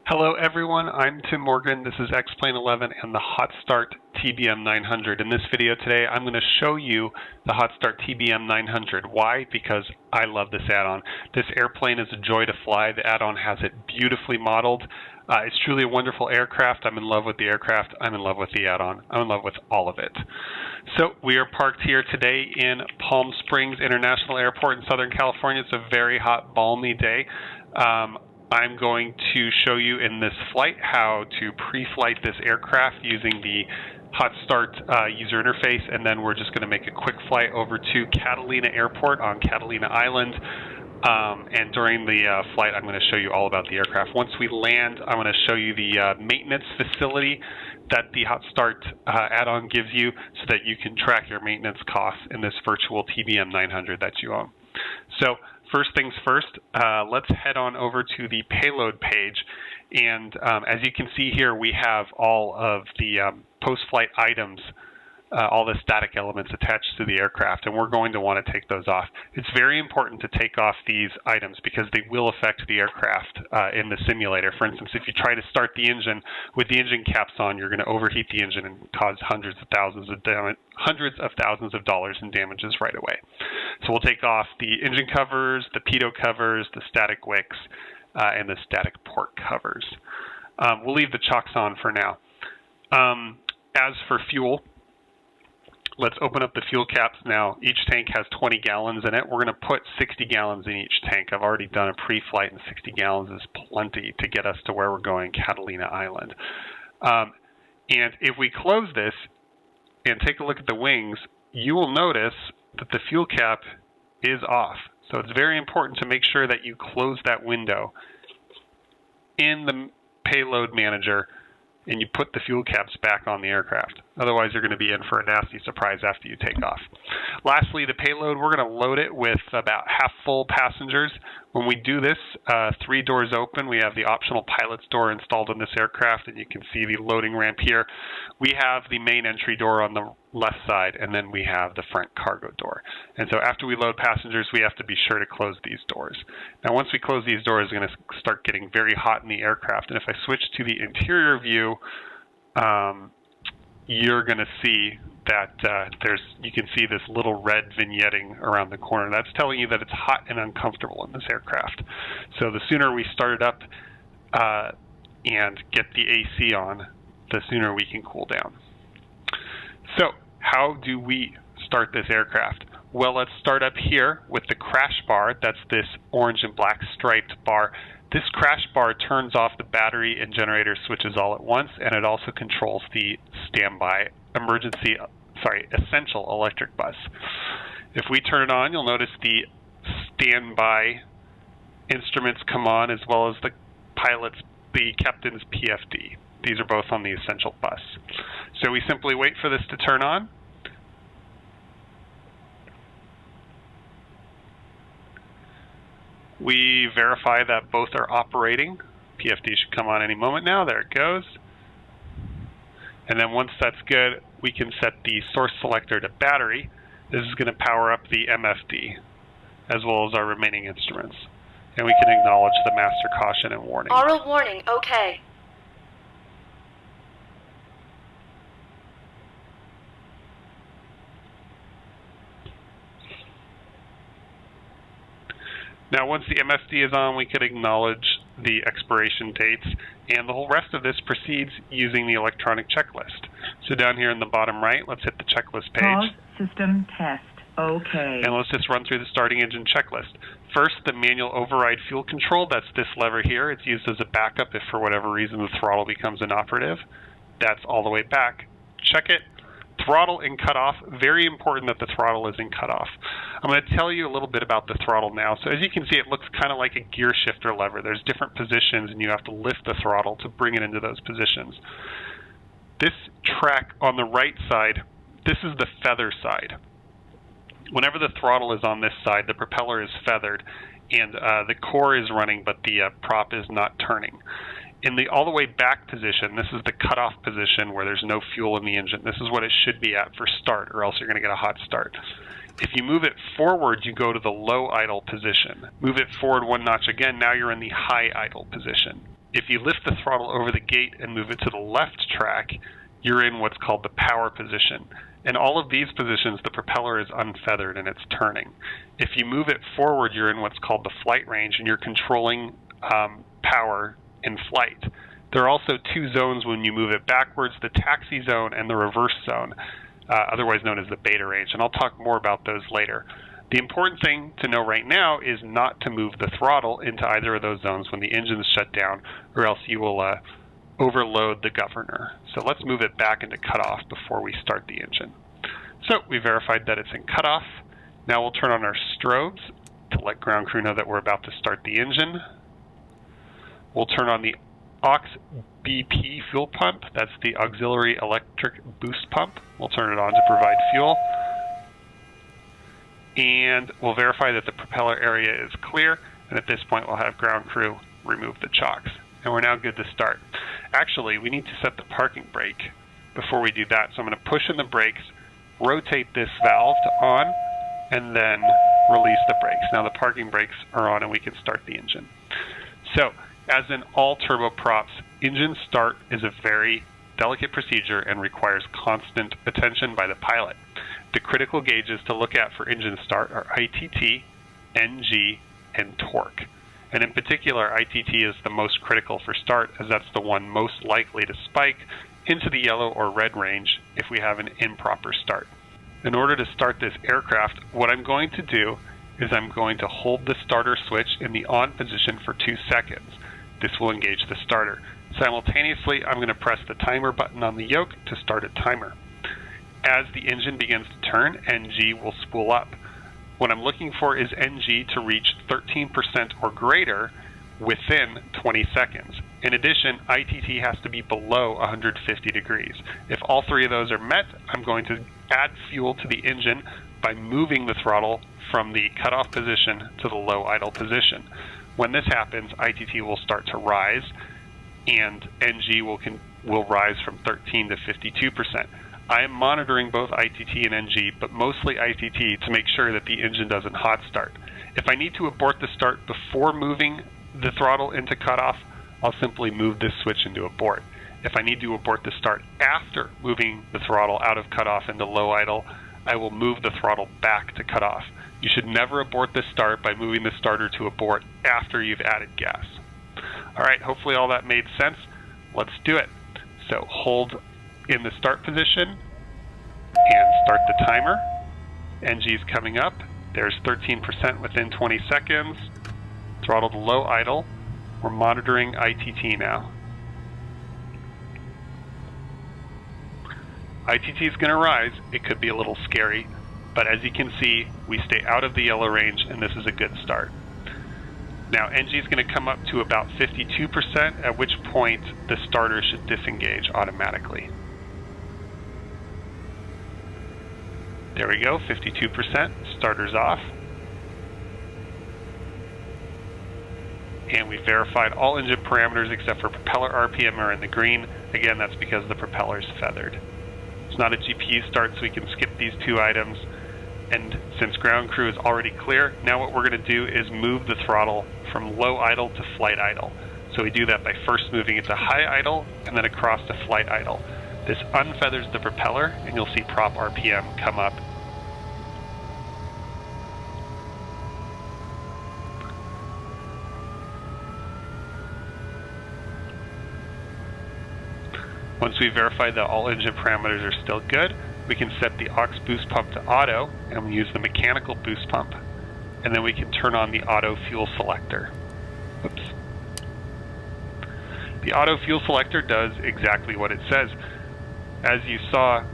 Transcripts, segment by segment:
Hello everyone, I'm Tim Morgan. This is X-Plane 11 and the Hot Start TBM 900. In this video today, I'm going to show you the Hot Start TBM 900. Why? Because I love this add-on. This airplane is a joy to fly. The add-on has it beautifully modeled. It's truly a wonderful aircraft. I'm in love with the aircraft. I'm in love with the add-on. I'm in love with all of it. So we are parked here today in Palm Springs International Airport in Southern California. It's a very hot, balmy day. I'm going to show you in this flight how to pre-flight this aircraft using the Hot Start user interface, and then we're just going to make a quick flight over to Catalina Airport on Catalina Island. And during the flight, I'm going to show you all about the aircraft. Once we land, I'm going to show you the maintenance facility that the Hot Start add-on gives you so that you can track your maintenance costs in this virtual TBM 900 that you own. So first things first, let's head on over to the payload page. And as you can see here, we have all of the post-flight items, all the static elements attached to the aircraft, and we're going to want to take those off. It's very important to take off these items because they will affect the aircraft in the simulator. For instance, if you try to start the engine with the engine caps on, you're going to overheat the engine and cause hundreds of thousands of dollars in damages right away. So we'll take off the engine covers, the pitot covers, the static wicks, and the static port covers. We'll leave the chocks on for now. As for fuel, let's open up the fuel caps now. Each tank has 20 gallons in it. We're going to put 60 gallons in each tank. I've already done a pre-flight, and 60 gallons is plenty to get us to where we're going, Catalina Island. And if we close this and take a look at the wings, you will notice that the fuel cap is off. So it's very important to make sure that you close that window in the payload manager and you put the fuel caps back on the aircraft. Otherwise, you're going to be in for a nasty surprise after you take off. Lastly, the payload, we're going to load it with about half full passengers. When we do this, 3 doors open. We have the optional pilot's door installed in this aircraft, and you can see the loading ramp here. We have the main entry door on the left side, and then we have the front cargo door. And so after we load passengers, we have to be sure to close these doors. Now, once we close these doors, it's going to start getting very hot in the aircraft. And if I switch to the interior view, you're going to see that you can see this little red vignetting around the corner. That's telling you that it's hot and uncomfortable in this aircraft. So the sooner we start it up and get the AC on, the sooner we can cool down. So how do we start this aircraft? Well, let's start up here with the crash bar. That's this orange and black striped bar. This crash bar turns off the battery and generator switches all at once, and it also controls the standby essential electric bus. If we turn it on, you'll notice the standby instruments come on, as well as the captain's PFD. These are both on the essential bus. So we simply wait for this to turn on. We verify that both are operating. PFD should come on any moment now. There it goes. And then once that's good, we can set the source selector to battery. This is going to power up the MFD, as well as our remaining instruments. And we can acknowledge the master caution and warning. Aural warning, okay. Now, once the MFD is on, we can acknowledge the expiration dates, and the whole rest of this proceeds using the electronic checklist. So down here in the bottom right, let's hit the checklist page. Pause system test. Okay. And let's just run through the starting engine checklist. First, the manual override fuel control. That's this lever here. It's used as a backup if for whatever reason the throttle becomes inoperative. That's all the way back. Check it. Throttle in cutoff. Very important that the throttle is in cutoff. I'm going to tell you a little bit about the throttle now. So as you can see, it looks kind of like a gear shifter lever. There's different positions, and you have to lift the throttle to bring it into those positions. This track on the right side, this is the feather side. Whenever the throttle is on this side, the propeller is feathered, and the core is running, but the prop is not turning. In the all the way back position, this is the cutoff position where there's no fuel in the engine. This is what it should be at for start, or else you're going to get a hot start. If you move it forward, you go to the low idle position. Move it forward one notch again, now you're in the high idle position. If you lift the throttle over the gate and move it to the left track, you're in what's called the power position. In all of these positions, the propeller is unfeathered and it's turning. If you move it forward, you're in what's called the flight range, and you're controlling power in flight. There are also two zones when you move it backwards, the taxi zone and the reverse zone, otherwise known as the beta range, and I'll talk more about those later. The important thing to know right now is not to move the throttle into either of those zones when the engine's shut down, or else you will overload the governor. So let's move it back into cutoff before we start the engine. So we verified that it's in cutoff. Now we'll turn on our strobes to let ground crew know that we're about to start the engine. We'll turn on the aux BP fuel pump. That's the auxiliary electric boost pump. We'll turn it on to provide fuel. And we'll verify that the propeller area is clear, and at this point we'll have ground crew remove the chocks. And we're now good to start. Actually, we need to set the parking brake before we do that. So I'm going to push in the brakes, rotate this valve to on, and then release the brakes. Now the parking brakes are on and we can start the engine. So, as in all turboprops, engine start is a very delicate procedure and requires constant attention by the pilot. The critical gauges to look at for engine start are ITT, NG, and torque. And in particular, ITT is the most critical for start, as that's the one most likely to spike into the yellow or red range if we have an improper start. In order to start this aircraft, what I'm going to do is I'm going to hold the starter switch in the on position for 2 seconds. This will engage the starter. Simultaneously, I'm going to press the timer button on the yoke to start a timer. As the engine begins to turn, NG will spool up. What I'm looking for is NG to reach 13% or greater within 20 seconds. In addition, ITT has to be below 150 degrees. If all three of those are met, I'm going to add fuel to the engine by moving the throttle from the cutoff position to the low idle position. When this happens, ITT will start to rise, and NG will rise from 13 to 52%. I am monitoring both ITT and NG, but mostly ITT to make sure that the engine doesn't hot start. If I need to abort the start before moving the throttle into cutoff, I'll simply move this switch into abort. If I need to abort the start after moving the throttle out of cutoff into low idle, I will move the throttle back to cutoff. You should never abort the start by moving the starter to abort after you've added gas. Alright, hopefully all that made sense. Let's do it. So hold in the start position and start the timer. NG is coming up. There's 13% within 20 seconds. Throttle to low idle. We're monitoring ITT now. ITT is going to rise. It could be a little scary, but as you can see, we stay out of the yellow range, and this is a good start. Now, NG is going to come up to about 52%, at which point the starter should disengage automatically. There we go, 52%, starter's off. And we verified all engine parameters except for propeller RPM are in the green. Again, that's because the propeller is feathered. It's not a GPU start, so we can skip these two items. And since ground crew is already clear, now what we're going to do is move the throttle from low idle to flight idle. So we do that by first moving it to high idle and then across to flight idle. This unfeathers the propeller, and you'll see prop RPM come up. Once we verify that all engine parameters are still good, we can set the aux boost pump to auto, and we use the mechanical boost pump. And then we can turn on the auto fuel selector. Oops. The auto fuel selector does exactly what it says. As you saw,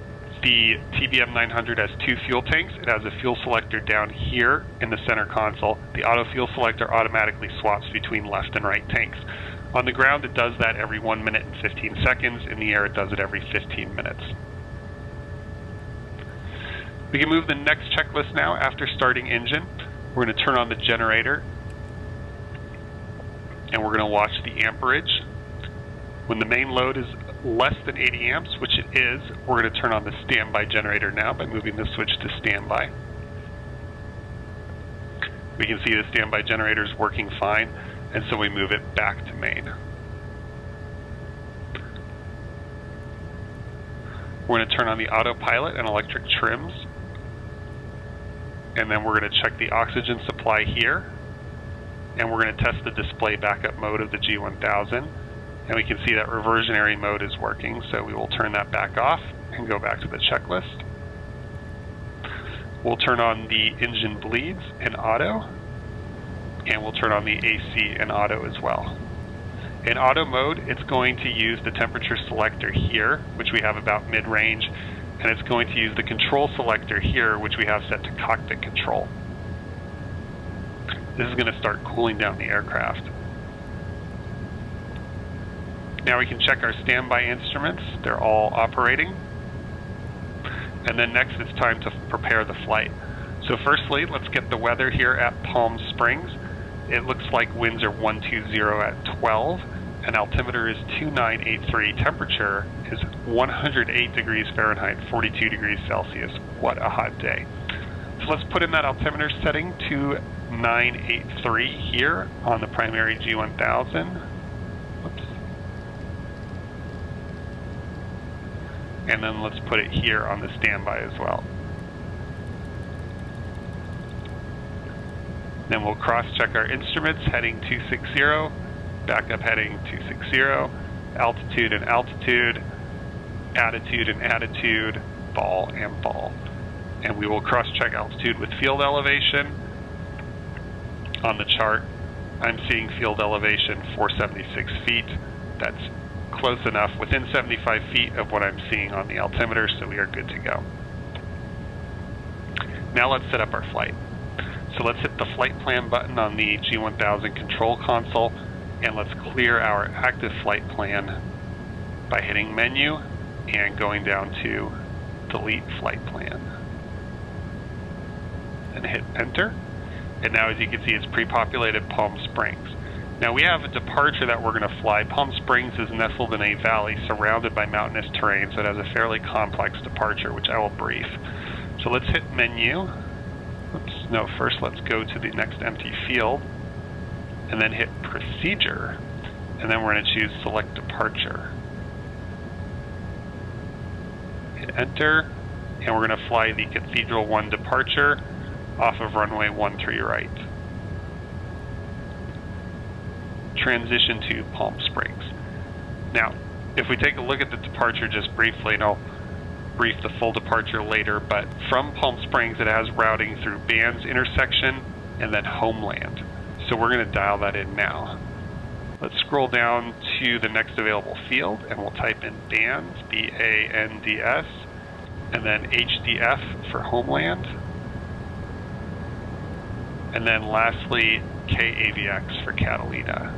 the TBM 900 has two fuel tanks. It has a fuel selector down here in the center console. The auto fuel selector automatically swaps between left and right tanks. On the ground, it does that every 1 minute and 15 seconds. In the air, it does it every 15 minutes. We can move the next checklist now after starting engine. We're going to turn on the generator, and we're going to watch the amperage. When the main load is less than 80 amps, which it is, we're going to turn on the standby generator now by moving the switch to standby. We can see the standby generator is working fine, and so we move it back to main. We're going to turn on the autopilot and electric trims. And then we're going to check the oxygen supply here. And we're going to test the display backup mode of the G1000. And we can see that reversionary mode is working, so we will turn that back off and go back to the checklist. We'll turn on the engine bleeds in auto, and we'll turn on the AC in auto as well. In auto mode, it's going to use the temperature selector here, which we have about mid-range, and it's going to use the control selector here, which we have set to cockpit control. This is going to start cooling down the aircraft. Now we can check our standby instruments. They're all operating. And then next it's time to prepare the flight. So firstly, let's get the weather here at Palm Springs. It looks like winds are 120 at 12, and altimeter is 2983. Temperature is 108 degrees Fahrenheit, 42 degrees Celsius. What a hot day. So let's put in that altimeter setting to 983 here on the primary G1000. Whoops. And then let's put it here on the standby as well. Then we'll cross-check our instruments, heading 260, backup heading 260, altitude and altitude, attitude and attitude, ball and ball. And we will cross-check altitude with field elevation. On the chart, I'm seeing field elevation 476 feet. That's close enough, within 75 feet of what I'm seeing on the altimeter, so we are good to go. Now let's set up our flight. So let's hit the flight plan button on the G1000 control console, and let's clear our active flight plan by hitting menu and going down to delete flight plan. And hit enter. And now as you can see, it's pre-populated Palm Springs. Now we have a departure that we're going to fly. Palm Springs is nestled in a valley surrounded by mountainous terrain, so it has a fairly complex departure, which I will brief. So let's hit menu. Oops, no, first let's go to the next empty field, and then hit procedure, and then we're going to choose select departure. Hit enter, and we're going to fly the Cathedral 1 departure off of runway 13 right. Transition to Palm Springs. Now, if we take a look at the departure just briefly, and I'll brief the full departure later, but from Palm Springs it has routing through Bands intersection and then Homeland. So we're going to dial that in now. Let's scroll down to the next available field, and we'll type in Bands, B-A-N-D-S, and then HDF for Homeland. And then lastly, K-AVX for Catalina.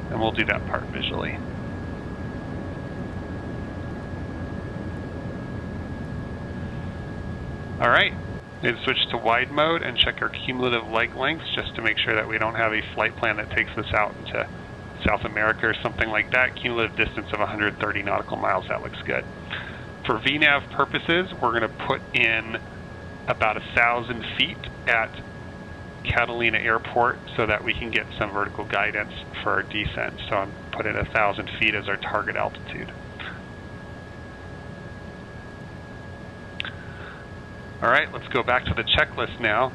And we'll do that part visually. All right, let's switch to wide mode and check our cumulative leg lengths just to make sure that we don't have a flight plan that takes us out into South America or something like that. Cumulative distance of 130 nautical miles, that looks good. For VNAV purposes, we're going to put in about 1,000 feet at Catalina Airport so that we can get some vertical guidance for our descent. So I'm putting 1,000 feet as our target altitude. All right, let's go back to the checklist now.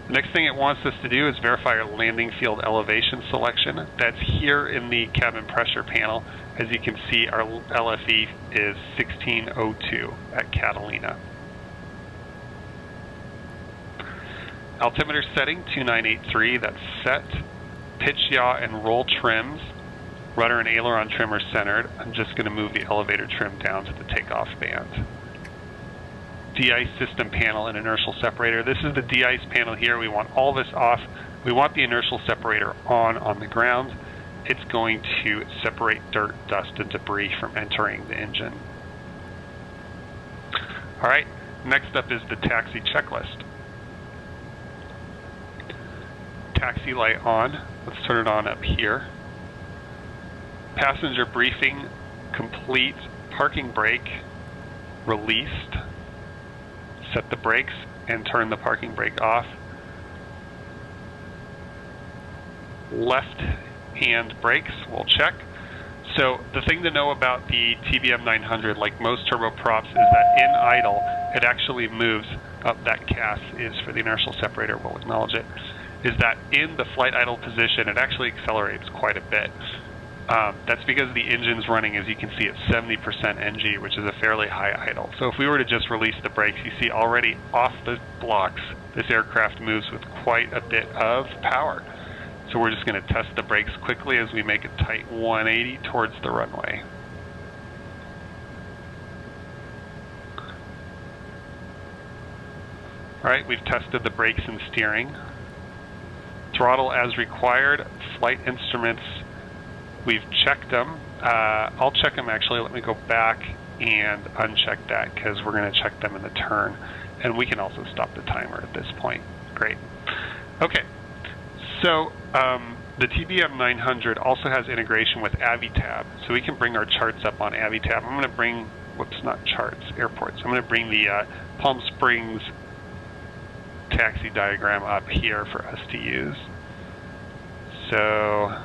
The next thing it wants us to do is verify our landing field elevation selection. That's here in the cabin pressure panel. As you can see, our LFE is 1602 at Catalina. Altimeter setting 2983, that's set. Pitch, yaw, and roll trims. Rudder and aileron trim are centered. I'm just going to move the elevator trim down to the takeoff band. De-ice system panel and inertial separator. This is the de-ice panel here. We want all this off. We want the inertial separator on the ground. It's going to separate dirt, dust, and debris from entering the engine. All right, next up is the taxi checklist. Taxi light on. Let's turn it on up here. Passenger briefing complete. Parking brake released. Set the brakes and turn the parking brake off. Left hand brakes, we'll check. So the thing to know about the TBM 900, like most turboprops, is that in idle, it actually moves up. That CAS is for the inertial separator, we'll acknowledge it, is that in the flight idle position, it actually accelerates quite a bit. That's because the engine's running, as you can see, at 70% NG, which is a fairly high idle. So if we were to just release the brakes, you see already off the blocks, this aircraft moves with quite a bit of power. So we're just going to test the brakes quickly as we make a tight 180 towards the runway. Alright, we've tested the brakes and steering. Throttle as required. Flight instruments, we've checked them. I'll check them actually. Let me go back and uncheck that because we're going to check them in the turn. And we can also stop the timer at this point. Great. Okay. So the TBM 900 also has integration with Avitab. So we can bring our charts up on Avitab. I'm going to bring, whoops, not charts, airports. I'm going to bring the Palm Springs taxi diagram up here for us to use. So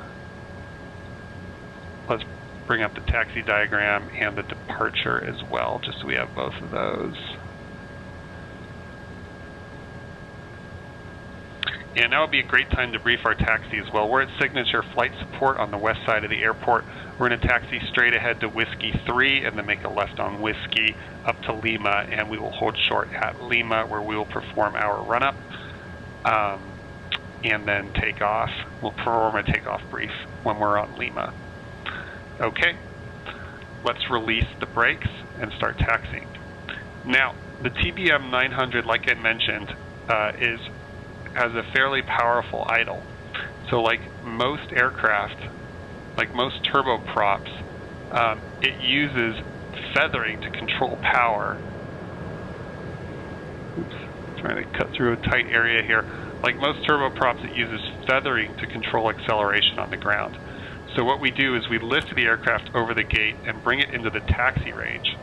let's bring up the taxi diagram and the departure as well, just so we have both of those. And now would be a great time to brief our taxi as well. We're at Signature Flight Support on the west side of the airport. We're going to taxi straight ahead to Whiskey 3 and then make a left on Whiskey up to Lima, and we will hold short at Lima where we will perform our run-up and then take off. We'll perform a takeoff brief when we're on Lima. Okay, let's release the brakes and start taxiing. Now, the TBM 900, like I mentioned, has a fairly powerful idle. So like most aircraft, like most turboprops, it uses feathering to control power. Oops, trying to cut through a tight area here. Like most turboprops, it uses feathering to control acceleration on the ground. So what we do is we lift the aircraft over the gate and bring it into the taxi range.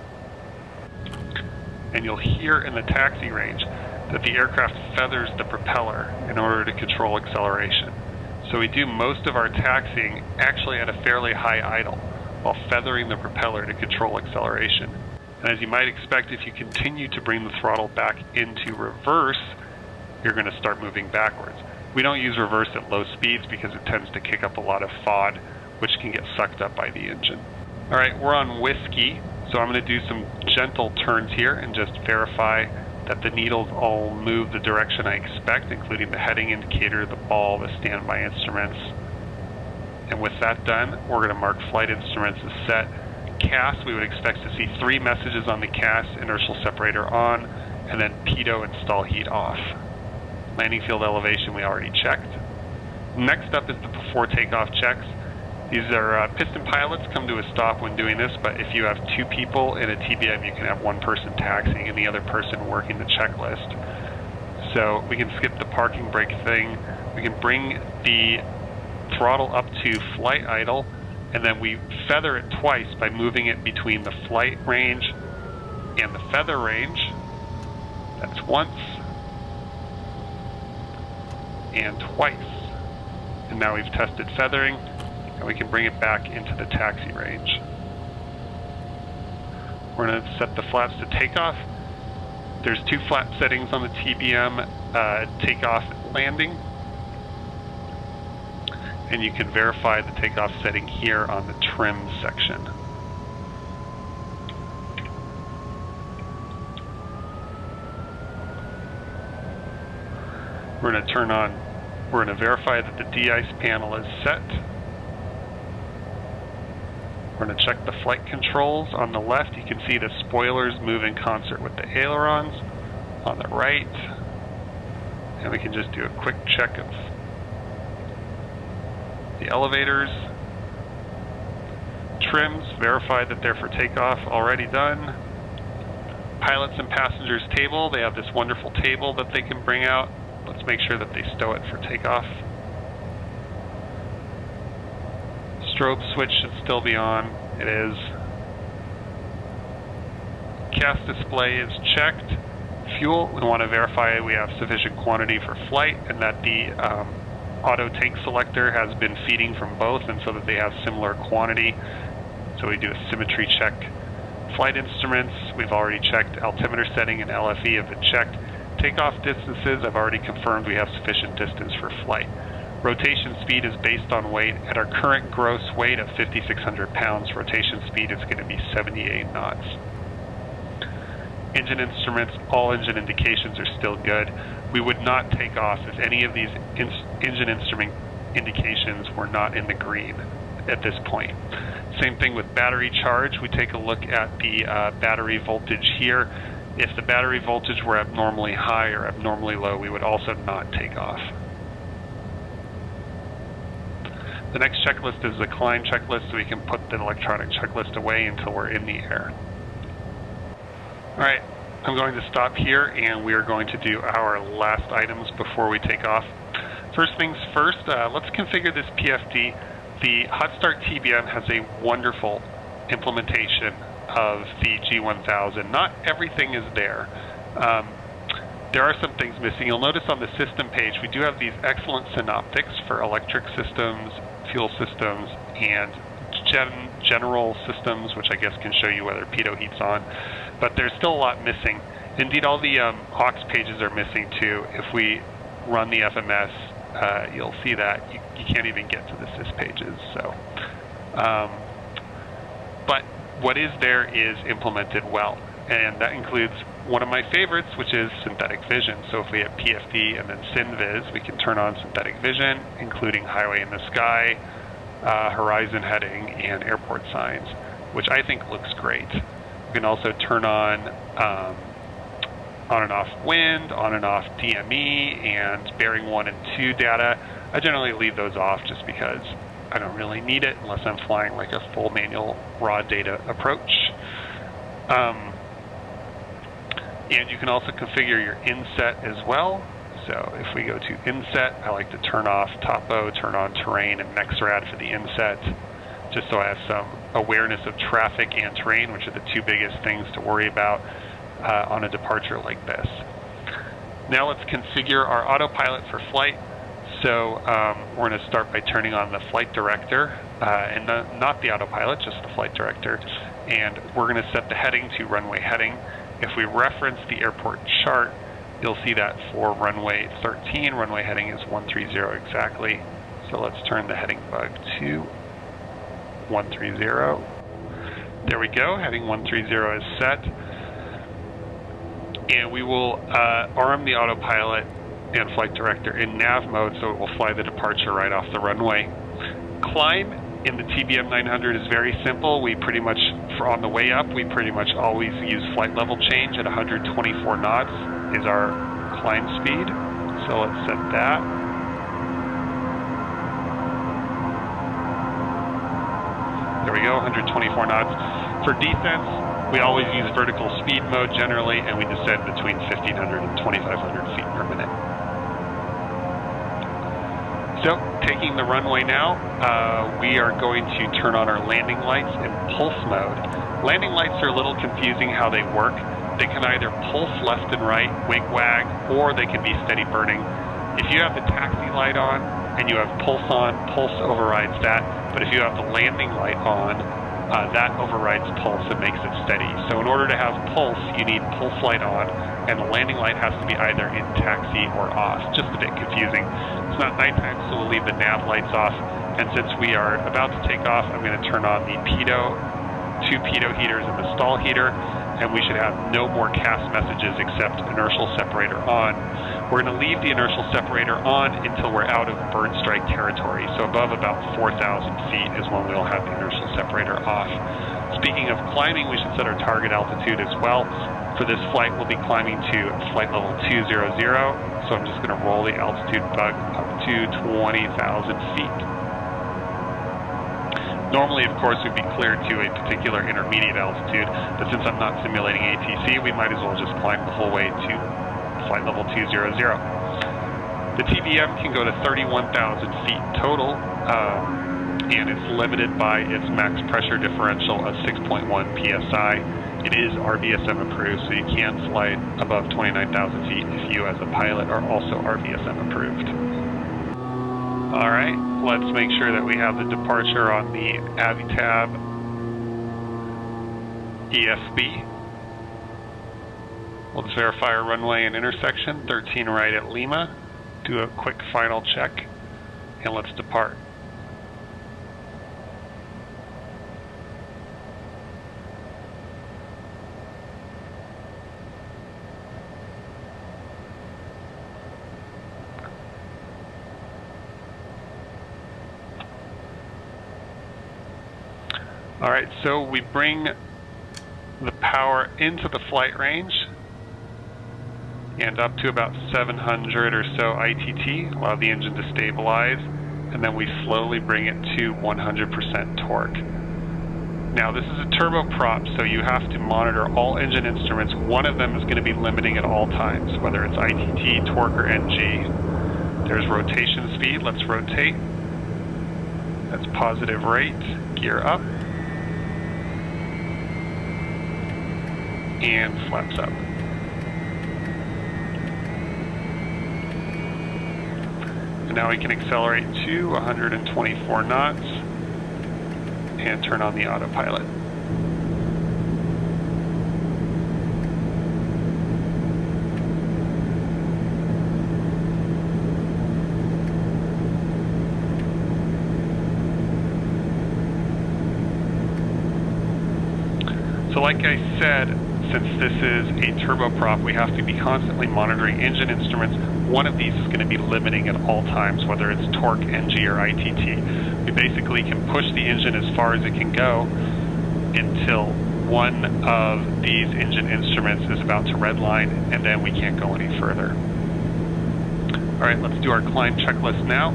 And you'll hear in the taxi range that the aircraft feathers the propeller in order to control acceleration. So we do most of our taxiing actually at a fairly high idle while feathering the propeller to control acceleration. And as you might expect, if you continue to bring the throttle back into reverse, you're going to start moving backwards. We don't use reverse at low speeds because it tends to kick up a lot of FOD, which can get sucked up by the engine. All right, we're on Whiskey, so I'm going to do some gentle turns here and just verify that the needles all move the direction I expect, including the heading indicator, the ball, the standby instruments. And with that done, we're going to mark flight instruments as set. CAS, we would expect to see 3 messages on the CAS, inertial separator on, and then pitot and stall heat off. Landing field elevation we already checked. Next up is the before takeoff checks. These are piston pilots come to a stop when doing this, but if you have 2 people in a TBM, you can have 1 person taxiing and the other person working the checklist. So we can skip the parking brake thing. We can bring the throttle up to flight idle, and then we feather it twice by moving it between the flight range and the feather range. That's once and twice. And now we've tested feathering, and we can bring it back into the taxi range. We're going to set the flaps to takeoff. There's 2 flap settings on the TBM, takeoff and landing. And you can verify the takeoff setting here on the trim section. We're going to turn on, we're going to verify that the de-ice panel is set. We're going to check the flight controls. On the left, you can see the spoilers move in concert with the ailerons. On the right, and we can just do a quick check of the elevators. Trims, verify that they're for takeoff, already done. Pilots and passengers table, they have this wonderful table that they can bring out. Let's make sure that they stow it for takeoff. Strobe switch should still be on. It is. CAS display is checked. Fuel, we want to verify we have sufficient quantity for flight and that the auto tank selector has been feeding from both, and so that they have similar quantity. So we do a symmetry check. Flight instruments, we've already checked. Altimeter setting and LFE have been checked. Takeoff distances, I've already confirmed we have sufficient distance for flight. Rotation speed is based on weight. At our current gross weight of 5,600 pounds, rotation speed is going to be 78 knots. Engine instruments, all engine indications are still good. We would not take off if any of these engine instrument indications were not in the green at this point. Same thing with battery charge. We take a look at the battery voltage here. If the battery voltage were abnormally high or abnormally low, we would also not take off. The next checklist is the climb checklist, so we can put the electronic checklist away until we're in the air. Alright, I'm going to stop here and we are going to do our last items before we take off. First things first, let's configure this PFD. The Hot Start TBM has a wonderful implementation of the G1000. Not everything is there. There are some things missing. You'll notice on the system page we do have these excellent synoptics for electric systems, fuel systems, and general systems, which I guess can show you whether pitot heat's on. But there's still a lot missing. Indeed, all the aux pages are missing too. If we run the FMS, you'll see that you can't even get to the sys pages. So, but what is there is implemented well, and that includes one of my favorites, which is synthetic vision. So if we have PFD and then SynVis, we can turn on synthetic vision, including highway in the sky, horizon heading, and airport signs, which I think looks great. We can also turn on and off wind, on and off DME, and bearing 1 and 2 data. I generally leave those off just because I don't really need it unless I'm flying like a full manual raw data approach. And you can also configure your inset as well. So if we go to inset, I like to turn off topo, turn on terrain, and Nexrad for the inset, just so I have some awareness of traffic and terrain, which are the two biggest things to worry about on a departure like this. Now let's configure our autopilot for flight. So we're going to start by turning on the flight director, and not the autopilot, just the flight director. And we're going to set the heading to runway heading. If we reference the airport chart, you'll see that for runway 13, runway heading is 130 exactly. So let's turn the heading bug to 130. There we go, heading 130 is set. And we will arm the autopilot and flight director in nav mode so it will fly the departure right off the runway. Climb in the TBM 900 is very simple. We pretty much, on the way up, we pretty much always use flight level change at 124 knots is our climb speed. So let's set that. There we go, 124 knots. For descents, we always use vertical speed mode generally, and we descend between 1,500 and 2,500 feet per minute. So, taking the runway now, we are going to turn on our landing lights in pulse mode. Landing lights are a little confusing how they work. They can either pulse left and right, wig-wag, or they can be steady burning. If you have the taxi light on and you have pulse on, pulse overrides that. But if you have the landing light on, that overrides pulse and makes it steady. So in order to have pulse, you need pulse light on, and the landing light has to be either in taxi or off. Just a bit confusing. It's not nighttime, so we'll leave the nav lights off. And since we are about to take off, I'm going to turn on the two pitot heaters and the stall heater, and we should have no more CAS messages except inertial separator on. We're going to leave the inertial separator on until we're out of bird strike territory. So above about 4,000 feet is when we'll have the inertial separator off. Speaking of climbing, we should set our target altitude as well. For this flight, we'll be climbing to flight level 200. So I'm just going to roll the altitude bug up to 20,000 feet. Normally, of course, we'd be cleared to a particular intermediate altitude, but since I'm not simulating ATC, we might as well just climb the whole way to flight level 200. The TBM can go to 31,000 feet total, and it's limited by its max pressure differential of 6.1 psi. It is RVSM approved, so you can't fly above 29,000 feet if you as a pilot are also RVSM approved. Alright, let's make sure that we have the departure on the AviTab ESB. We'll just verify our runway and intersection, 13 right at Lima, do a quick final check, and let's depart. Alright, so we bring the power into the flight range and up to about 700 or so ITT, allow the engine to stabilize, and then we slowly bring it to 100% torque. Now this is a turboprop, so you have to monitor all engine instruments. One of them is going to be limiting at all times, whether it's ITT, torque, or NG. There's rotation speed, let's rotate. That's positive rate, gear up. And flaps up. And now we can accelerate to 124 knots and turn on the autopilot. So like I said, since this is a turboprop, we have to be constantly monitoring engine instruments. One of these is going to be limiting at all times, whether it's torque, NG, or ITT. We basically can push the engine as far as it can go until one of these engine instruments is about to redline, and then we can't go any further. Alright, let's do our climb checklist now.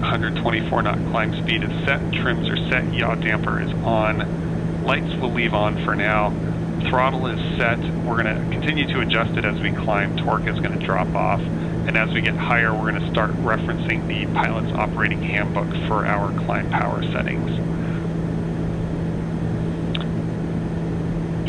124 knot climb speed is set, trims are set, yaw damper is on. Lights will leave on for now. Throttle is set. We're going to continue to adjust it as we climb. Torque is going to drop off. And as we get higher, we're going to start referencing the pilot's operating handbook for our climb power settings.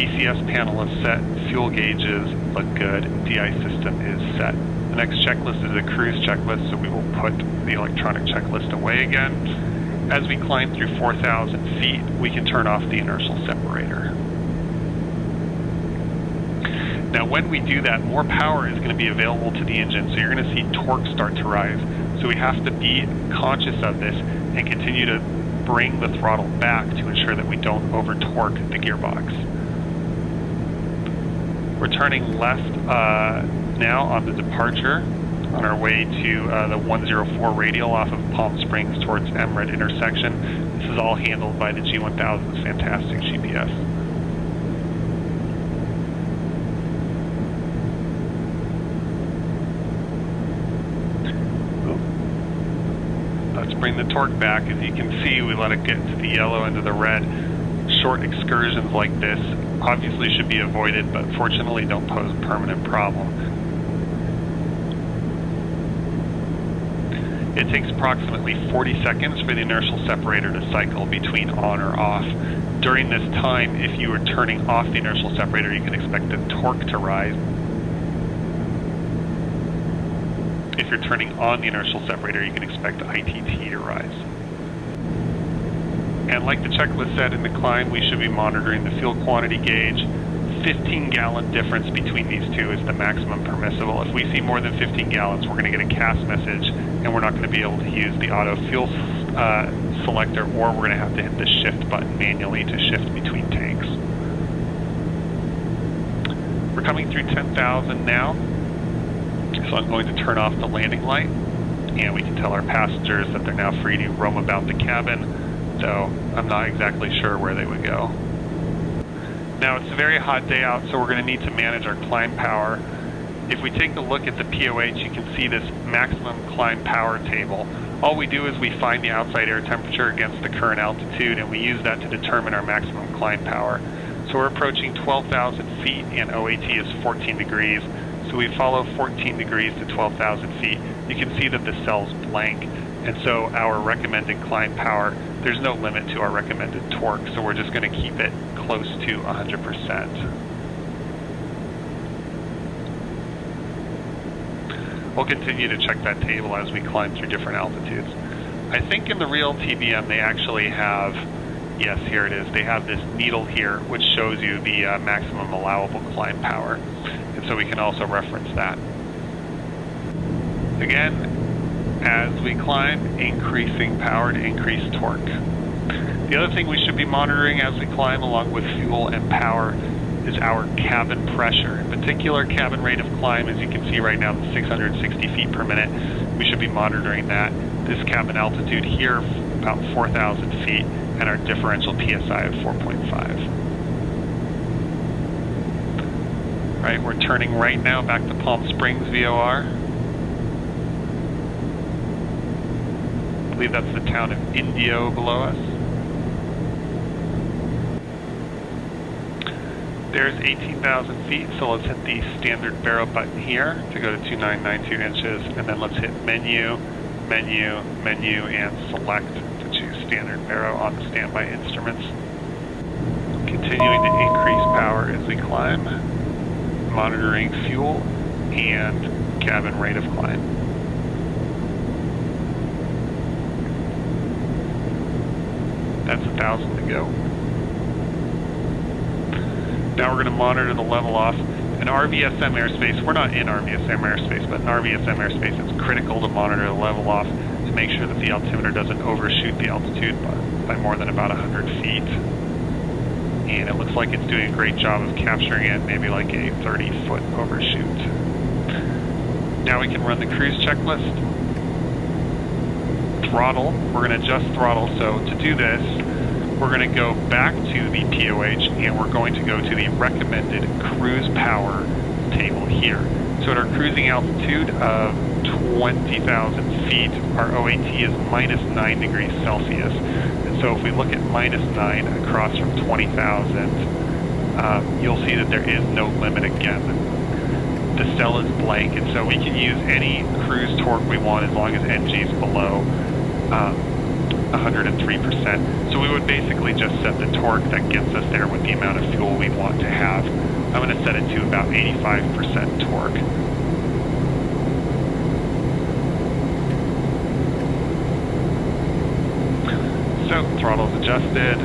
ECS panel is set. Fuel gauges look good. DI system is set. The next checklist is a cruise checklist, so we will put the electronic checklist away again. As we climb through 4,000 feet, we can turn off the inertial separator. Now when we do that, more power is going to be available to the engine, so you're going to see torque start to rise. So we have to be conscious of this and continue to bring the throttle back to ensure that we don't over-torque the gearbox. We're turning left now on the departure, on our way to the 104 radial off of Palm Springs towards Emerald intersection. This is all handled by the G1000's fantastic GPS. Let's bring the torque back. As you can see, we let it get to the yellow into the red. Short excursions like this obviously should be avoided, but fortunately don't pose a permanent problem. It takes approximately 40 seconds for the inertial separator to cycle between on or off. During this time, if you are turning off the inertial separator, you can expect the torque to rise. If you're turning on the inertial separator, you can expect the ITT to rise. And like the checklist said in the climb, we should be monitoring the fuel quantity gauge. 15-gallon difference between these two is the maximum permissible. If we see more than 15 gallons, we're going to get a CAS message, and we're not going to be able to use the auto fuel selector, or we're going to have to hit the shift button manually to shift between tanks. We're coming through 10,000 now, so I'm going to turn off the landing light, and we can tell our passengers that they're now free to roam about the cabin, though I'm not exactly sure where they would go. Now it's a very hot day out, so we're going to need to manage our climb power. If we take a look at the POH, you can see this maximum climb power table. All we do is we find the outside air temperature against the current altitude, and we use that to determine our maximum climb power. So we're approaching 12,000 feet, and OAT is 14 degrees. So we follow 14 degrees to 12,000 feet. You can see that the cell's blank, and so our recommended climb power, there's no limit to our recommended torque, so we're just going to keep it close to 100%. We'll continue to check that table as we climb through different altitudes. I think in the real TBM they actually have, yes, here it is, they have this needle here which shows you the maximum allowable climb power. And so we can also reference that. Again, as we climb, increasing power to increase torque. The other thing we should be monitoring as we climb along with fuel and power is our cabin pressure. In particular, cabin rate of climb, as you can see right now, 660 feet per minute. We should be monitoring that. This cabin altitude here, about 4,000 feet, and our differential PSI of 4.5. All right, we're turning right now back to Palm Springs VOR. I believe that's the town of Indio below us. There's 18,000 feet, so let's hit the standard barrel button here to go to 2992 inches, and then let's hit menu, menu, menu, and select to choose standard barrel on the standby instruments. Continuing to increase power as we climb, monitoring fuel and cabin rate of climb. That's 1,000 to go. Now we're going to monitor the level off. In RVSM airspace, we're not in RVSM airspace, but in RVSM airspace it's critical to monitor the level off to make sure that the altimeter doesn't overshoot the altitude by more than about 100 feet. And it looks like it's doing a great job of capturing it, maybe like a 30-foot overshoot. Now we can run the cruise checklist. Throttle, we're going to adjust throttle, so to do this, we're going to go back to the POH and we're going to go to the recommended cruise power table here. So at our cruising altitude of 20,000 feet, our OAT is minus 9 degrees Celsius. And so if we look at minus 9 across from 20,000, you'll see that there is no limit again. The cell is blank, and so we can use any cruise torque we want as long as NG is below 103%. So we would basically just set the torque that gets us there with the amount of fuel we want to have. I'm going to set it to about 85% torque. So throttle's adjusted.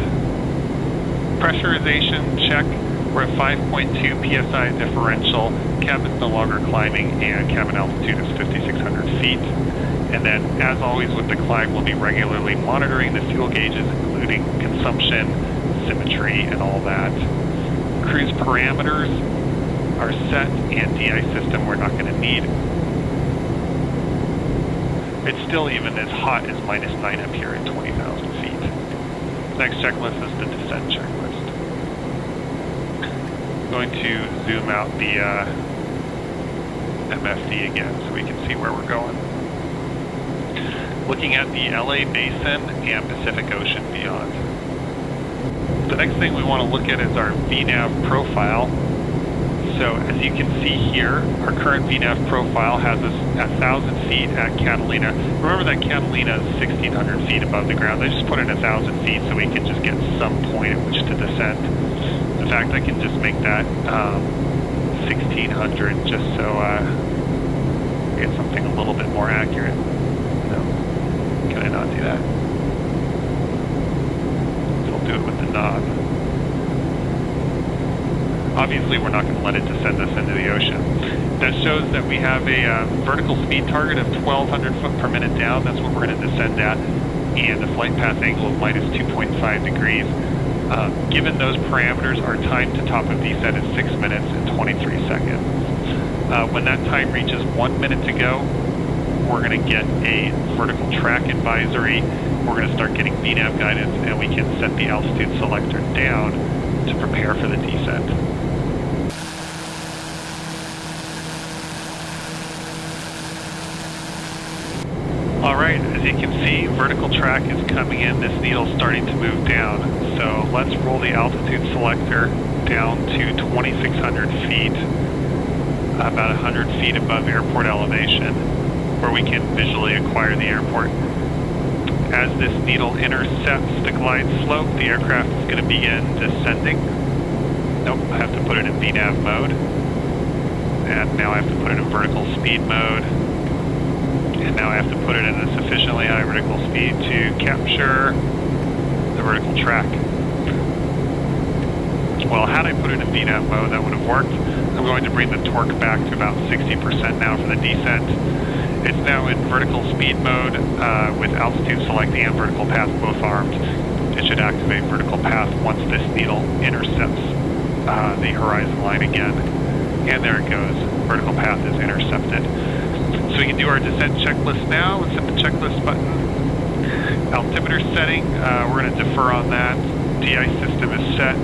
Pressurization check. We're at 5.2 psi differential. Cabin's no longer climbing, and cabin altitude is 5,600 feet. And then, as always with the climb, we'll be regularly monitoring the fuel gauges, including consumption, symmetry, and all that. Cruise parameters are set, and DI system we're not going to need. It's still even as hot as minus 9 up here at 20,000 feet. Next checklist is the descent checklist. I'm going to zoom out the MFD again so we can see where we're going. Looking at the LA Basin and Pacific Ocean beyond. The next thing we want to look at is our VNAV profile. So as you can see here, our current VNAV profile has us at 1,000 feet at Catalina. Remember that Catalina is 1,600 feet above the ground. I just put in 1,000 feet so we can just get some point at which to descend. In fact, I can just make that 1,600 just so I get something a little bit more accurate. Can I not do that? It'll do it with the knob. Obviously, we're not going to let it descend us into the ocean. That shows that we have a vertical speed target of 1,200 foot per minute down. That's what we're going to descend at, and a flight path angle of minus 2.5 degrees. Given those parameters, our time to top of descent is 6 minutes and 23 seconds. When that time reaches 1 minute to go, we're going to get a vertical track advisory. We're going to start getting VNAV guidance, and we can set the altitude selector down to prepare for the descent. All right, as you can see, vertical track is coming in. This needle's starting to move down. So let's roll the altitude selector down to 2,600 feet, about 100 feet above airport elevation, where we can visually acquire the airport. As this needle intercepts the glide slope, the aircraft is going to begin descending. Nope, I have to put it in VNAV mode. And now I have to put it in vertical speed mode. And now I have to put it in a sufficiently high vertical speed to capture the vertical track. Well, had I put it in VNAV mode, that would have worked. I'm going to bring the torque back to about 60% now for the descent. It's now in vertical speed mode with altitude select and vertical path both armed. It should activate vertical path once this needle intercepts the horizon line again. And there it goes. Vertical path is intercepted. So we can do our descent checklist now. Let's hit the checklist button. Altimeter setting, we're going to defer on that. DI system is set.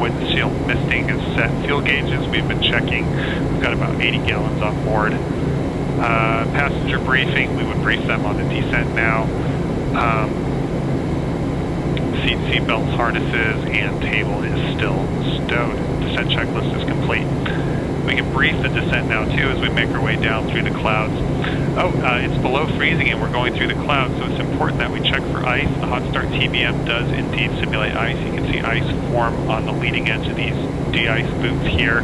Windshield misting is set. Fuel gauges we've been checking. We've got about 80 gallons on board. Passenger briefing, we would brief them on the descent now. Seat belts, harnesses, and table is still stowed. Descent checklist is complete. We can brief the descent now too as we make our way down through the clouds. It's below freezing and we're going through the clouds, so it's important that we check for ice. The hot start TBM does indeed simulate ice. You can see ice form on the leading edge of these de-ice boots here,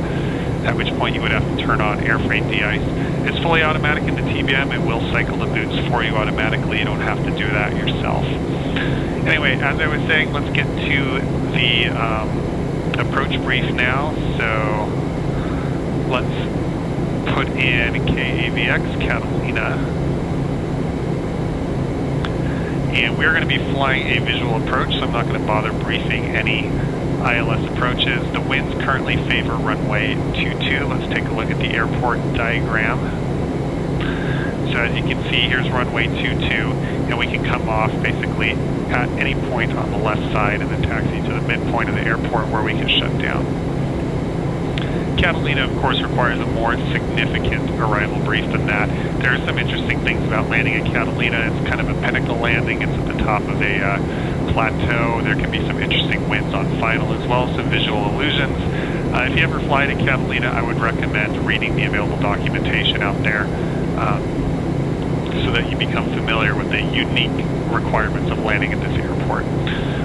at which point you would have to turn on airframe de-ice. It's fully automatic in the TBM. It will cycle the boots for you automatically. You don't have to do that yourself. Anyway, as I was saying, let's get to the approach brief now. So let's put in KAVX, Catalina. And we're going to be flying a visual approach, so I'm not going to bother briefing any ILS approaches. The winds currently favor runway 22. Let's take a look at the airport diagram. So as you can see, here's runway 22, and we can come off basically at any point on the left side and then taxi to the midpoint of the airport where we can shut down. Catalina, of course, requires a more significant arrival brief than that. There are some interesting things about landing at Catalina. It's kind of a pinnacle landing. It's at the top of a plateau. There can be some interesting winds on final as well, some visual illusions. If you ever fly to Catalina, I would recommend reading the available documentation out there so that you become familiar with the unique requirements of landing at this airport.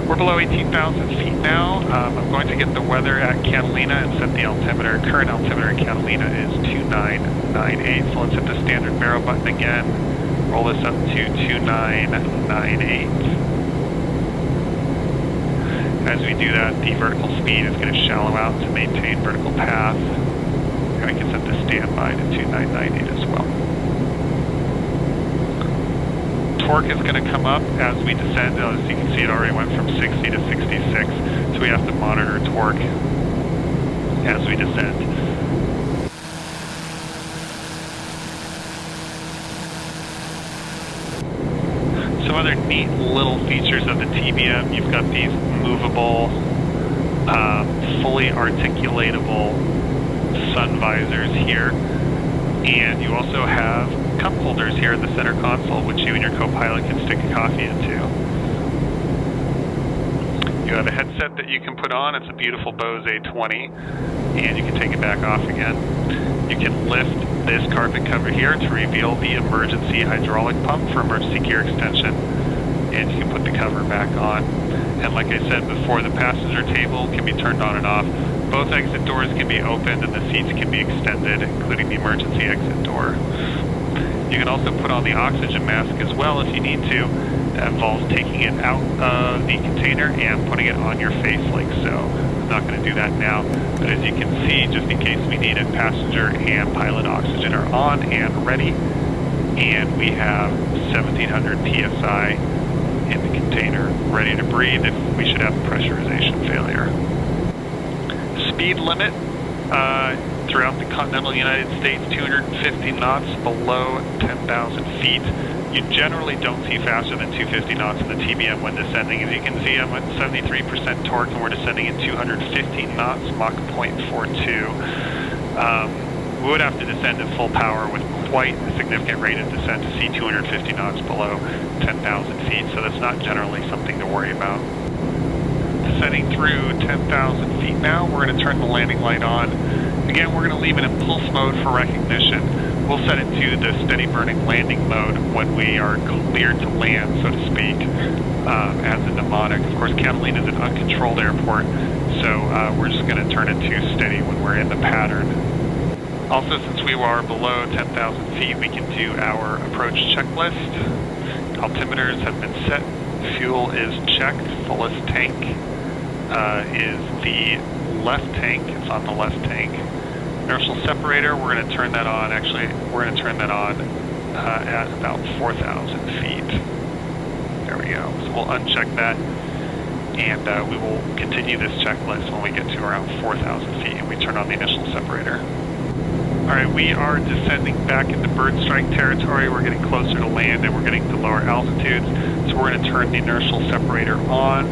We're below 18,000 feet now. I'm going to get the weather at Catalina and set the altimeter. Current altimeter at Catalina is 2998. So let's hit the standard barrel button again. Roll this up to 2998. As we do that, the vertical speed is going to shallow out to maintain vertical path. And we can set the standby to 2998 as well. Torque is going to come up as we descend. As you can see, it already went from 60 to 66, so we have to monitor torque as we descend. Some other neat little features of the TBM, you've got these movable, fully articulatable sun visors here, and you also have cup holders here in the center console, which you and your co-pilot can stick a coffee into. You have a headset that you can put on. It's a beautiful Bose A20, and you can take it back off again. You can lift this carpet cover here to reveal the emergency hydraulic pump for emergency gear extension, and you can put the cover back on. And like I said before, the passenger table can be turned on and off. Both exit doors can be opened and the seats can be extended, including the emergency exit door. You can also put on the oxygen mask as well if you need to. That involves taking it out of the container and putting it on your face like so. I'm not going to do that now, but as you can see, just in case we need it, passenger and pilot oxygen are on and ready. And we have 1700 PSI in the container, ready to breathe if we should have a pressurization failure. Speed limit throughout the continental United States, 250 knots below 10,000 feet. You generally don't see faster than 250 knots in the TBM when descending. As you can see, I'm at 73% torque and we're descending at 215 knots, Mach 0.42. We would have to descend at full power with quite a significant rate of descent to see 250 knots below 10,000 feet, so that's not generally something to worry about. Descending through 10,000 feet now, we're going to turn the landing light on. Again, we're going to leave it in pulse mode for recognition. We'll set it to the steady burning landing mode when we are cleared to land, so to speak, as a mnemonic. Of course, Catalina is an uncontrolled airport, so we're just going to turn it to steady when we're in the pattern. Also, since we are below 10,000 feet, we can do our approach checklist. Altimeters have been set. Fuel is checked. Fullest tank is the left tank. It's on the left tank. Inertial separator, we're going to turn that on. Actually, we're going to turn that on at about 4,000 feet. There we go. So we'll uncheck that, and we will continue this checklist when we get to around 4,000 feet and we turn on the initial separator. Alright, we are descending back into bird strike territory. We're getting closer to land and we're getting to lower altitudes. So we're going to turn the inertial separator on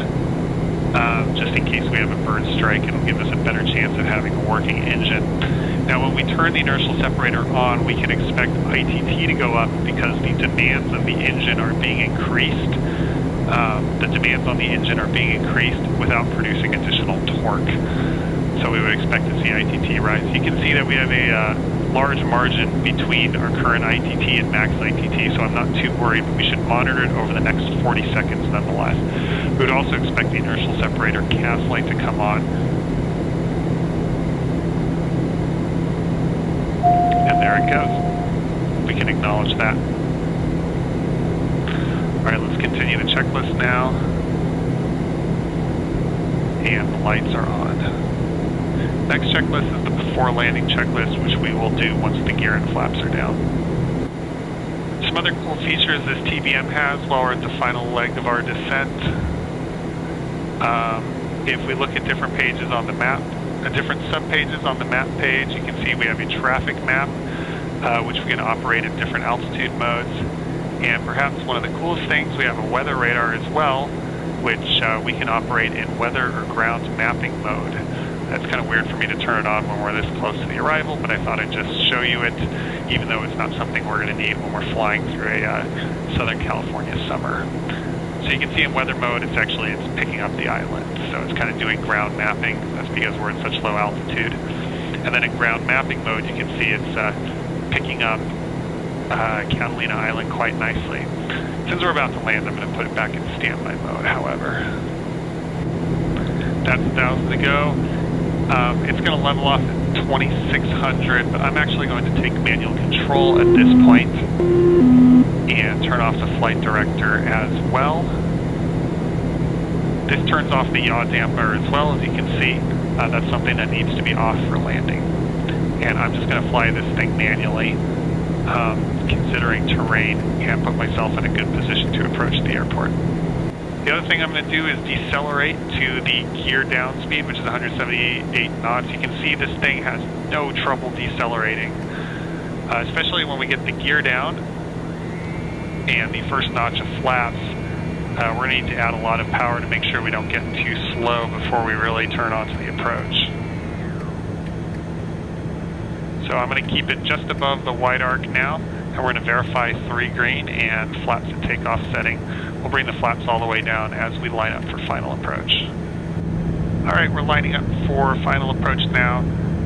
just in case we have a bird strike. It'll give us a better chance of having a working engine. Now when we turn the inertial separator on, we can expect ITT to go up because the demands of the engine are being increased. The demands on the engine are being increased without producing additional torque. So we would expect to see ITT rise. You can see that we have a large margin between our current ITT and max ITT, so I'm not too worried, but we should monitor it over the next 40 seconds nonetheless. We would also expect the inertial separator cast light to come on. And there it goes. We can acknowledge that. Alright, let's continue the checklist now. And the lights are on. Next checklist is the before landing checklist, which we will do once the gear and flaps are down. Some other cool features this TBM has while we're at the final leg of our descent. If we look at different pages on the map, different sub-pages on the map page, you can see we have a traffic map, which we can operate at different altitude modes. And perhaps one of the coolest things, we have a weather radar as well, which we can operate in weather or ground mapping mode. That's kind of weird for me to turn it on when we're this close to the arrival, but I thought I'd just show you it, even though it's not something we're going to need when we're flying through a Southern California summer. So you can see in weather mode, it's picking up the island. So it's kind of doing ground mapping. That's because we're at such low altitude. And then in ground mapping mode, you can see it's picking up Catalina Island quite nicely. Since we're about to land, I'm going to put it back in standby mode, however. That's 1,000 to go. It's going to level off at 2,600, but I'm actually going to take manual control at this point and turn off the flight director as well. This turns off the yaw damper as well, as you can see. That's something that needs to be off for landing. And I'm just going to fly this thing manually, considering terrain, and put myself in a good position to approach the airport. The other thing I'm going to do is decelerate to the gear down speed, which is 178 knots. You can see this thing has no trouble decelerating, especially when we get the gear down and the first notch of flaps. We're going to need to add a lot of power to make sure we don't get too slow before we really turn onto the approach. So I'm going to keep it just above the wide arc now, and we're going to verify 3 green and flaps at takeoff setting. We'll bring the flaps all the way down as we line up for final approach. Alright, we're lining up for final approach now.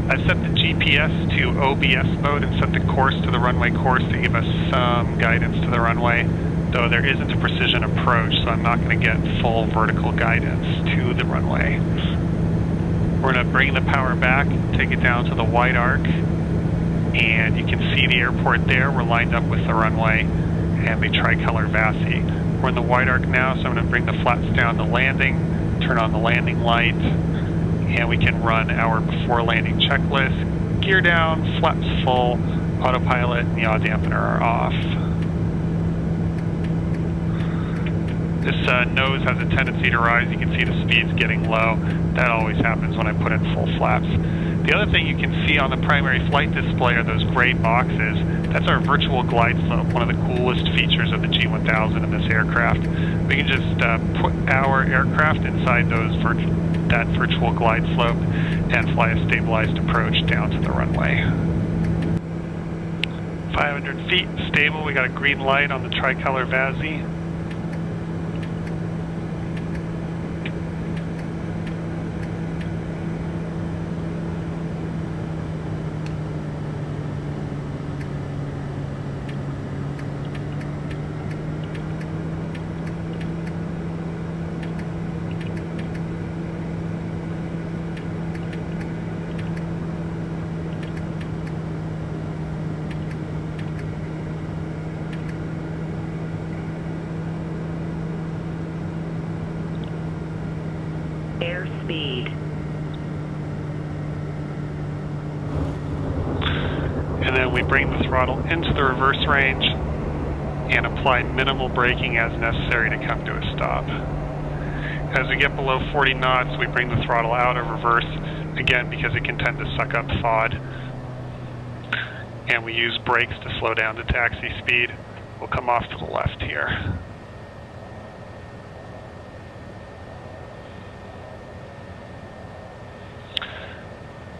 I've set the GPS to OBS mode and set the course to the runway course to give us some guidance to the runway, though there isn't a precision approach, so I'm not going to get full vertical guidance to the runway. We're going to bring the power back, take it down to the wide arc, and you can see the airport there. We're lined up with the runway and the tricolor VASI. We're in the wide arc now, so I'm going to bring the flaps down to landing, turn on the landing light, and we can run our before landing checklist. Gear down, flaps full, autopilot and yaw dampener are off. This nose has a tendency to rise. You can see the speed's getting low. That always happens when I put in full flaps. The other thing you can see on the primary flight display are those gray boxes. That's our virtual glide slope, one of the coolest features of the G1000 in this aircraft. We can just put our aircraft inside that virtual glide slope and fly a stabilized approach down to the runway. 500 feet, stable. We got a green light on the tricolor VASI. Airspeed. And then we bring the throttle into the reverse range and apply minimal braking as necessary to come to a stop. As we get below 40 knots, we bring the throttle out of reverse, again because it can tend to suck up FOD. And we use brakes to slow down to taxi speed. We'll come off to the left here.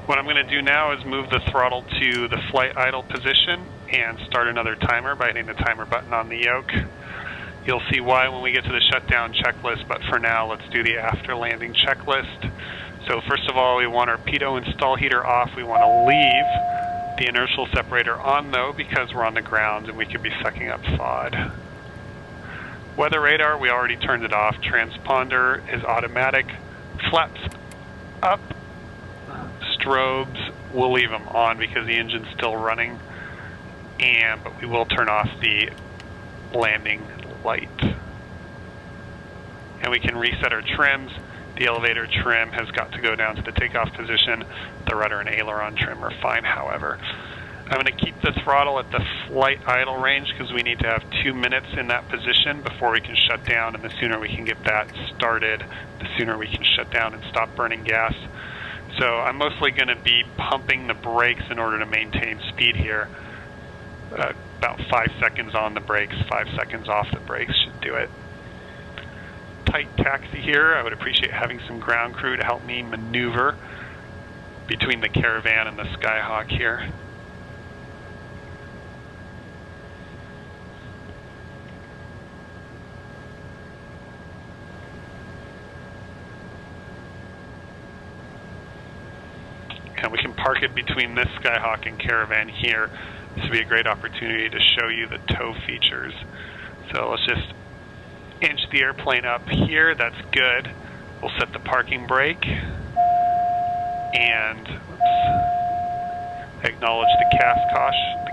What I'm going to do now is move the throttle to the flight idle position and start another timer by hitting the timer button on the yoke. You'll see why when we get to the shutdown checklist, but for now let's do the after landing checklist. So first of all, we want our pitot and stall heater off. We want to leave the inertial separator on though because we're on the ground and we could be sucking up FOD. Weather radar, we already turned it off. Transponder is automatic. Flaps up. Strobes, we'll leave them on because the engine's still running, but we will turn off the landing light. And we can reset our trims. The elevator trim has got to go down to the takeoff position. The rudder and aileron trim are fine, however. I'm going to keep the throttle at the flight idle range because we need to have 2 minutes in that position before we can shut down, and the sooner we can get that started, the sooner we can shut down and stop burning gas. So I'm mostly going to be pumping the brakes in order to maintain speed here. About 5 seconds on the brakes, 5 seconds off the brakes should do it. Tight taxi here. I would appreciate having some ground crew to help me maneuver between the Caravan and the Skyhawk here. And we can park it between this Skyhawk and Caravan here. This would be a great opportunity to show you the tow features. So let's just inch the airplane up here. That's good. We'll set the parking brake and acknowledge the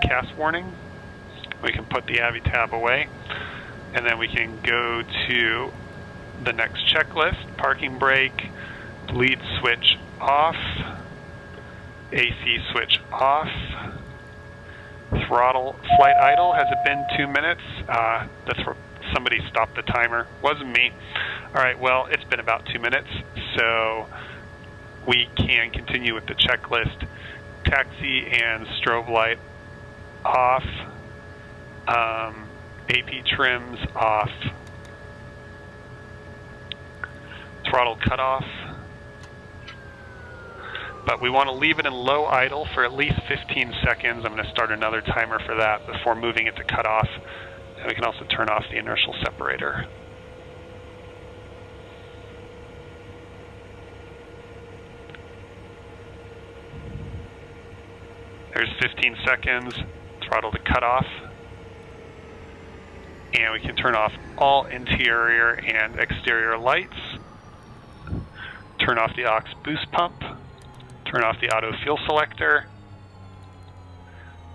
CAS warning. We can put the Avi tab away, and then we can go to the next checklist. Parking brake, lead switch off. AC switch off. Throttle flight idle. Has it been 2 minutes? Somebody stopped the timer. Wasn't me. All right, well, it's been about 2 minutes, so we can continue with the checklist. Taxi and strobe light off. AP trims off. Throttle cutoff. But we want to leave it in low idle for at least 15 seconds. I'm going to start another timer for that before moving it to cutoff. And we can also turn off the inertial separator. There's 15 seconds, throttle to cutoff. And we can turn off all interior and exterior lights. Turn off the aux boost pump. Turn off the auto fuel selector,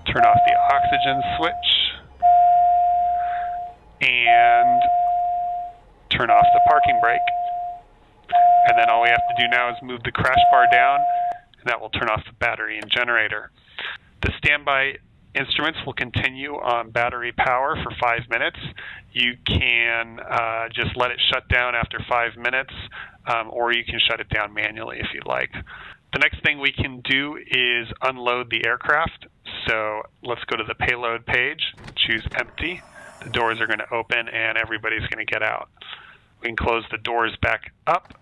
turn off the oxygen switch, and turn off the parking brake. And then all we have to do now is move the crash bar down, and that will turn off the battery and generator. The standby instruments will continue on battery power for 5 minutes. You can just let it shut down after 5 minutes, or you can shut it down manually if you'd like. The next thing we can do is unload the aircraft. So let's go to the payload page, choose empty. The doors are going to open and everybody's going to get out. We can close the doors back up.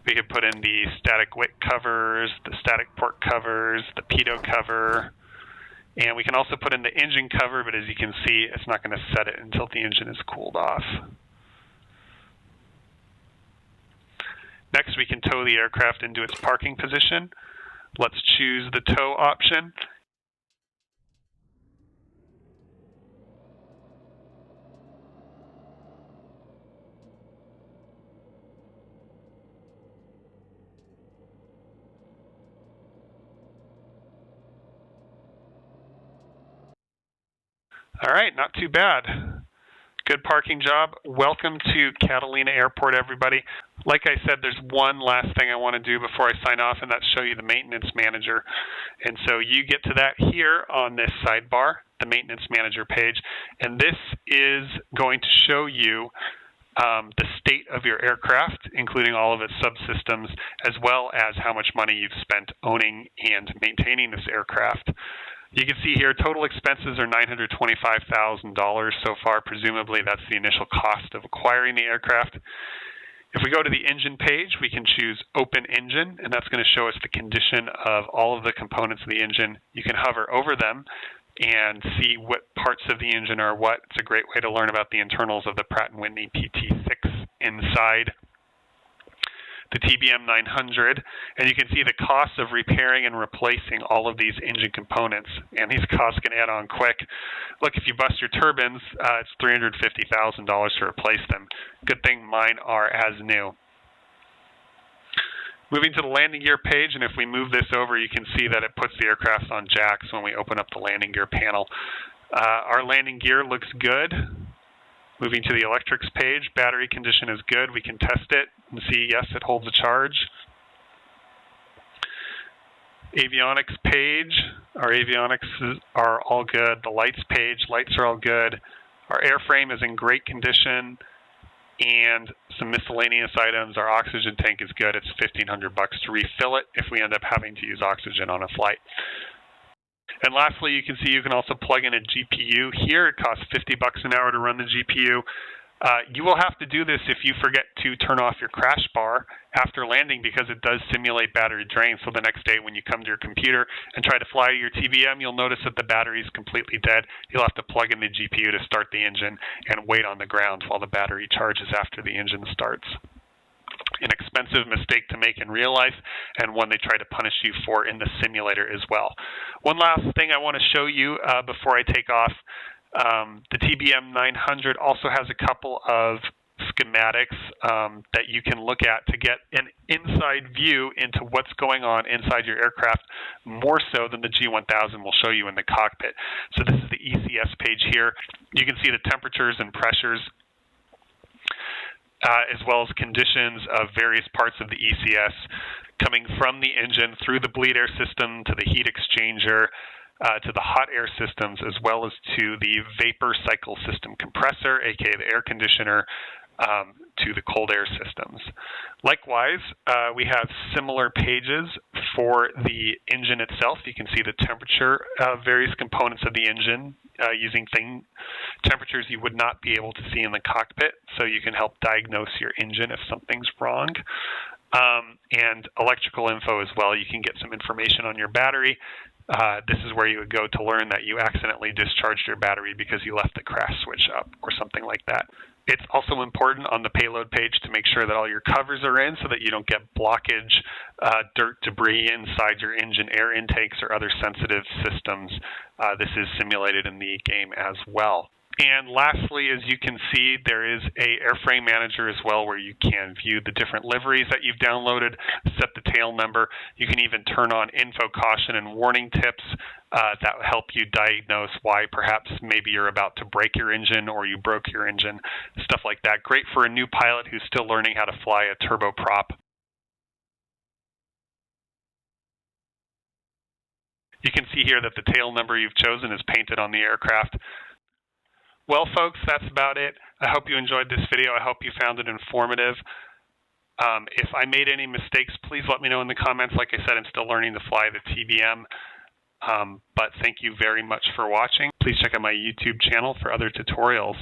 We can put in the static wick covers, the static port covers, the pitot cover, and we can also put in the engine cover, but as you can see, it's not going to set it until the engine is cooled off. Next, we can tow the aircraft into its parking position. Let's choose the tow option. All right, not too bad. Good parking job. Welcome to Catalina Airport, everybody. Like I said, there's one last thing I want to do before I sign off, and that's show you the maintenance manager. And so you get to that here on this sidebar, the maintenance manager page, and this is going to show you the state of your aircraft, including all of its subsystems, as well as how much money you've spent owning and maintaining this aircraft. You can see here total expenses are $925,000 so far. Presumably that's the initial cost of acquiring the aircraft. If we go to the engine page, we can choose Open Engine, and that's going to show us the condition of all of the components of the engine. You can hover over them and see what parts of the engine are what. It's a great way to learn about the internals of the Pratt & Whitney PT6 inside the TBM 900, and you can see the cost of repairing and replacing all of these engine components, and these costs can add on quick. Look, if you bust your turbines, it's $350,000 to replace them. Good thing mine are as new. Moving to the landing gear page, and if we move this over, you can see that it puts the aircraft on jacks when we open up the landing gear panel. Our landing gear looks good. Moving to the electrics page, battery condition is good. We can test it and see, yes, it holds a charge. Avionics page, our avionics are all good. The lights page, lights are all good. Our airframe is in great condition. And some miscellaneous items. Our oxygen tank is good. It's $1,500 to refill it if we end up having to use oxygen on a flight. And lastly, you can see you can also plug in a GPU here. It costs $50 an hour to run the GPU. You will have to do this if you forget to turn off your crash bar after landing, because it does simulate battery drain. So the next day when you come to your computer and try to fly your TBM, you'll notice that the battery is completely dead. You'll have to plug in the GPU to start the engine and wait on the ground while the battery charges after the engine starts. An expensive mistake to make in real life, and one they try to punish you for in the simulator as well. One last thing I want to show you before I take off. The TBM 900 also has a couple of schematics that you can look at to get an inside view into what's going on inside your aircraft, more so than the G1000 will show you in the cockpit. So this is the ECS page here. You can see the temperatures and pressures as well as conditions of various parts of the ECS coming from the engine through the bleed air system to the heat exchanger to the hot air systems, as well as to the vapor cycle system compressor, aka the air conditioner, to the cold air systems. Likewise, we have similar pages for the engine itself. You can see the temperature of various components of the engine using temperatures you would not be able to see in the cockpit, so you can help diagnose your engine if something's wrong. And electrical info as well. You can get some information on your battery. This is where you would go to learn that you accidentally discharged your battery because you left the crash switch up or something like that. It's also important on the payload page to make sure that all your covers are in so that you don't get blockage, dirt, debris inside your engine air intakes or other sensitive systems. This is simulated in the game as well. And lastly, as you can see, there is a airframe manager as well, where you can view the different liveries that you've downloaded, set the tail number. You can even turn on info caution and warning tips that will help you diagnose why perhaps maybe you're about to break your engine or you broke your engine, stuff like that. Great for a new pilot who's still learning how to fly a turboprop. You can see here that the tail number you've chosen is painted on the aircraft. Well, folks, that's about it. I hope you enjoyed this video. I hope you found it informative. If I made any mistakes, please let me know in the comments. Like I said, I'm still learning to fly the TBM. But thank you very much for watching. Please check out my YouTube channel for other tutorials.